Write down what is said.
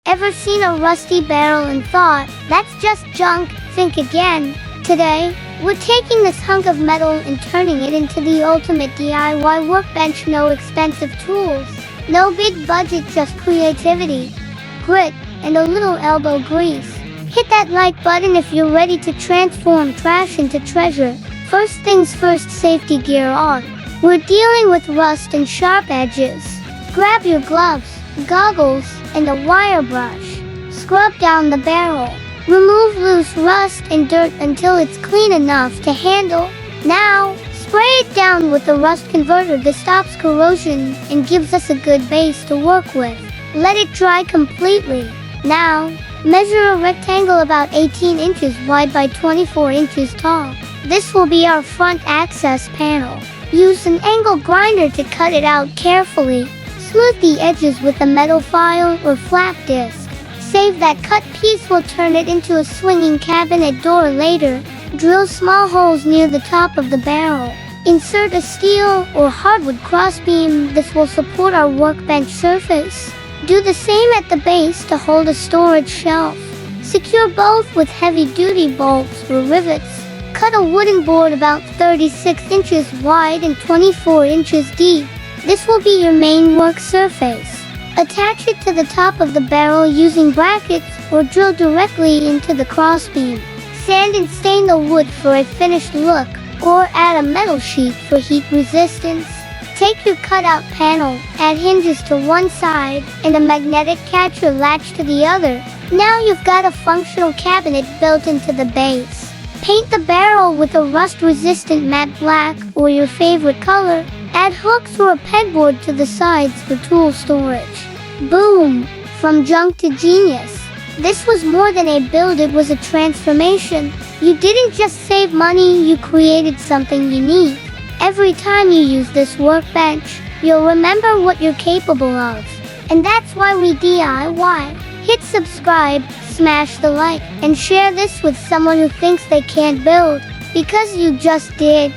Ever seen a rusty barrel and thought, that's just junk? Think again. Today, we're taking this hunk of metal and turning it into the ultimate DIY workbench. No expensive tools, no big budget, just creativity, grit, and a little elbow grease. Hit that like button if you're ready to transform trash into treasure. First things first, safety gear on. We're dealing with rust and sharp edges. Grab your gloves, goggles, and a wire brush. Scrub down the barrel. Remove loose rust and dirt until it's clean enough to handle. Now, spray it down with the rust converter. This stops corrosion and gives us a good base to work with. Let it dry completely. Now, measure a rectangle about 18 inches wide by 24 inches tall. This will be our front access panel. Use an angle grinder to cut it out carefully. Smooth the edges with a metal file or flap disc. Save that cut piece, we'll turn it into a swinging cabinet door later. Drill small holes near the top of the barrel. Insert a steel or hardwood crossbeam. This will support our workbench surface. Do the same at the base to hold a storage shelf. Secure both with heavy-duty bolts or rivets. Cut a wooden board about 36 inches wide and 24 inches deep. This will be your main work surface. Attach it to the top of the barrel using brackets or drill directly into the crossbeam. Sand and stain the wood for a finished look, or add a metal sheet for heat resistance. Take your cutout panel, add hinges to one side, and a magnetic catcher latch to the other. Now you've got a functional cabinet built into the base. Paint the barrel with a rust-resistant matte black or your favorite color. Add hooks or a pegboard to the sides for tool storage. Boom! From junk to genius. This was more than a build, it was a transformation. You didn't just save money, you created something unique. Every time you use this workbench, you'll remember what you're capable of. And that's why we DIY. Hit subscribe, smash the like, and share this with someone who thinks they can't build, because you just did.